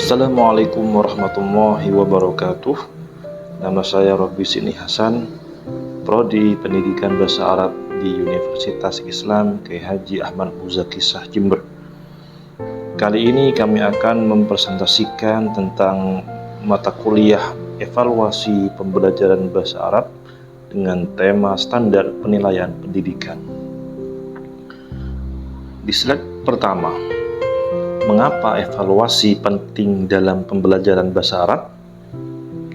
Assalamualaikum warahmatullahi wabarakatuh. Nama saya Robi Sini Hasan, Prodi Pendidikan Bahasa Arab di Universitas Islam Kiai Haji Ahmad Muzaki Shah Jember. Kali ini kami akan mempresentasikan tentang mata kuliah evaluasi pembelajaran bahasa Arab dengan tema standar penilaian pendidikan. Di slide pertama, mengapa evaluasi penting dalam pembelajaran bahasa Arab?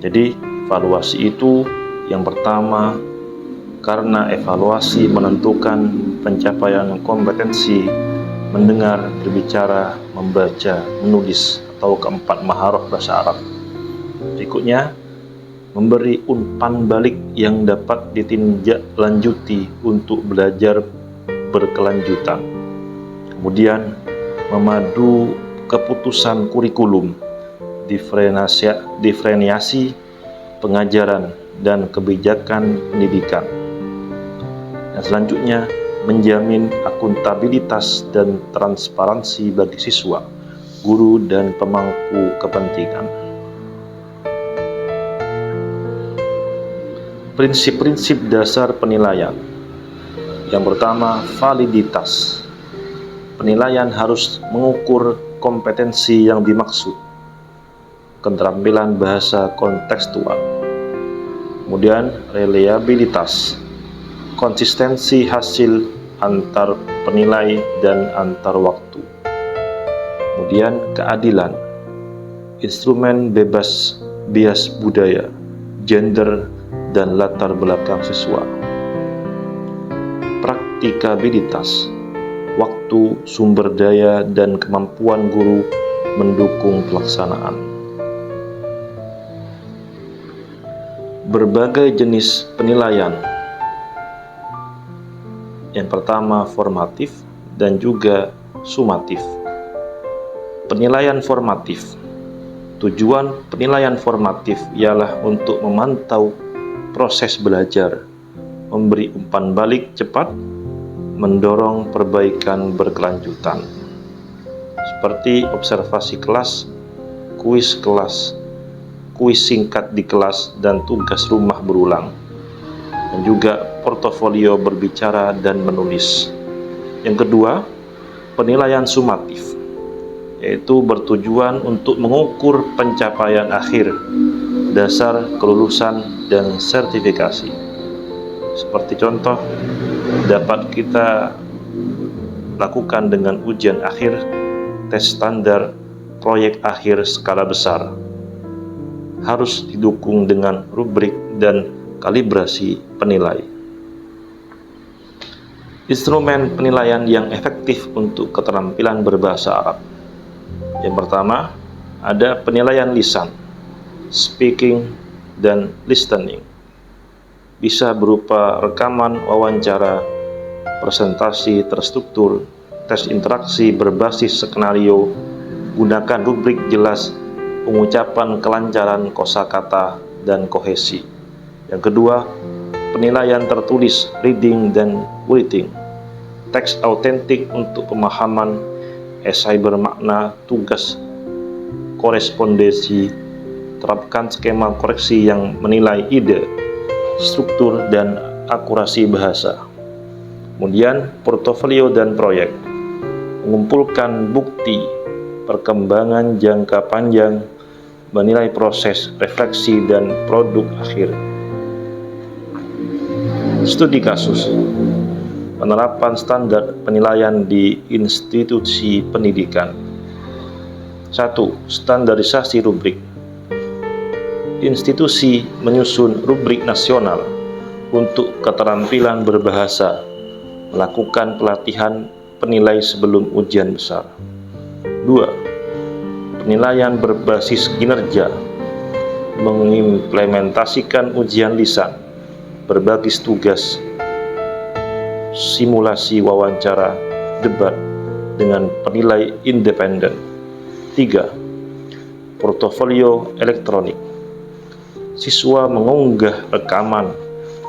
Jadi, evaluasi itu yang pertama karena evaluasi menentukan pencapaian kompetensi mendengar, berbicara, membaca, menulis atau keempat maharah bahasa Arab. Berikutnya, memberi umpan balik yang dapat ditindaklanjuti untuk belajar berkelanjutan. Kemudian, memadu keputusan kurikulum, diferensiasi pengajaran dan kebijakan pendidikan. Dan selanjutnya, menjamin akuntabilitas dan transparansi bagi siswa, guru, dan pemangku kepentingan. Prinsip-prinsip dasar penilaian. Yang pertama, validitas. Penilaian harus mengukur kompetensi yang dimaksud, keterampilan bahasa kontekstual. Kemudian, reliabilitas, konsistensi hasil antar penilai dan antar waktu. Kemudian, keadilan, instrumen bebas bias budaya, gender, dan latar belakang siswa. Praktikabilitas, waktu, sumber daya, dan kemampuan guru mendukung pelaksanaan. Berbagai jenis penilaian. Yang pertama, formatif dan juga sumatif. Penilaian formatif. Tujuan penilaian formatif ialah untuk memantau proses belajar, memberi umpan balik cepat, mendorong perbaikan berkelanjutan, seperti observasi kelas, kuis singkat di kelas, dan tugas rumah berulang, dan juga portofolio berbicara dan menulis. Yang kedua, penilaian sumatif, yaitu bertujuan untuk mengukur pencapaian akhir, dasar kelulusan, dan sertifikasi. Seperti contoh, dapat kita lakukan dengan ujian akhir, tes standar, proyek akhir skala besar. Harus didukung dengan rubrik dan kalibrasi penilai. Instrumen penilaian yang efektif untuk keterampilan berbahasa Arab. Yang pertama, ada penilaian lisan, speaking, dan listening. Bisa berupa rekaman wawancara, presentasi terstruktur, tes interaksi berbasis skenario, gunakan rubrik jelas, pengucapan kelancaran kosakata, dan kohesi. Yang kedua, penilaian tertulis, reading dan writing. Teks autentik untuk pemahaman, esai bermakna, tugas korespondensi, terapkan skema koreksi yang menilai ide, struktur, dan akurasi bahasa. Kemudian, portofolio dan proyek. Mengumpulkan bukti, perkembangan jangka panjang, menilai proses, refleksi, dan produk akhir. Studi kasus. Penerapan standar penilaian di institusi pendidikan. 1. Standarisasi rubrik. Institusi menyusun rubrik nasional untuk keterampilan berbahasa, melakukan pelatihan penilai sebelum ujian besar. 2. Penilaian berbasis kinerja, mengimplementasikan ujian lisan, berbagi tugas, simulasi wawancara, debat dengan penilai independen. 3. Portofolio elektronik. Siswa mengunggah rekaman,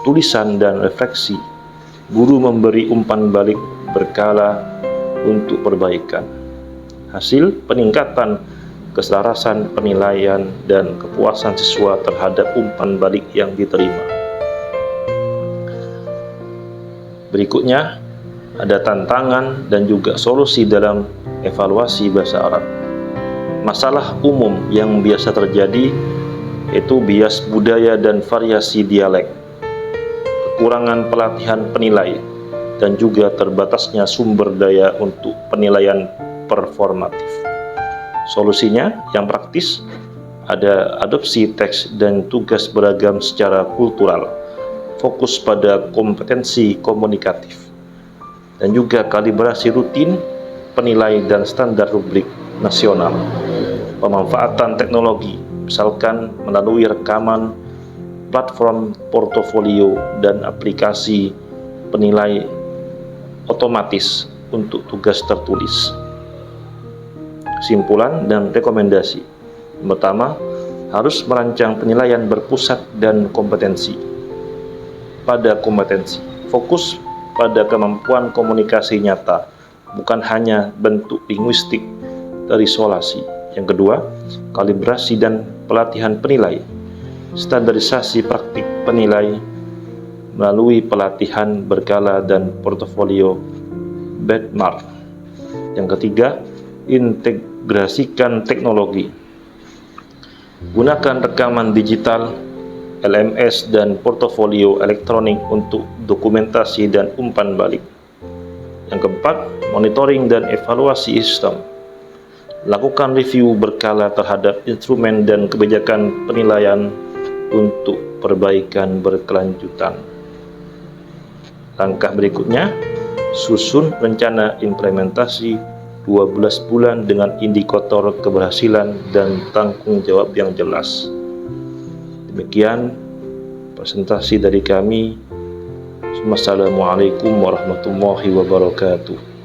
tulisan, dan refleksi. Guru memberi umpan balik berkala untuk perbaikan. Hasil peningkatan keselarasan penilaian, dan kepuasan siswa terhadap umpan balik yang diterima. Berikutnya, ada tantangan dan juga solusi dalam evaluasi bahasa Arab. Masalah umum yang biasa terjadi yaitu bias budaya dan variasi dialek, kekurangan pelatihan penilai, dan juga terbatasnya sumber daya untuk penilaian performatif. Solusinya yang praktis ada adopsi teks dan tugas beragam secara kultural, fokus pada kompetensi komunikatif, dan juga kalibrasi rutin penilai dan standar rubrik nasional. Pemanfaatan teknologi, misalkan melalui rekaman, platform portofolio, dan aplikasi penilai otomatis untuk tugas tertulis. Kesimpulan dan rekomendasi. Pertama, harus merancang penilaian berpusat dan kompetensi. Pada kompetensi, fokus pada kemampuan komunikasi nyata, bukan hanya bentuk linguistik terisolasi. Yang kedua, kalibrasi dan pelatihan penilai, standarisasi praktik penilai melalui pelatihan berkala dan portofolio benchmark. Yang ketiga, integrasikan teknologi. Gunakan rekaman digital, LMS, dan portofolio elektronik untuk dokumentasi dan umpan balik. Yang keempat, monitoring dan evaluasi sistem. Lakukan review berkala terhadap instrumen dan kebijakan penilaian untuk perbaikan berkelanjutan. Langkah berikutnya, susun rencana implementasi 12 bulan dengan indikator keberhasilan dan tanggung jawab yang jelas. Demikian presentasi dari kami. Wassalamualaikum warahmatullahi wabarakatuh.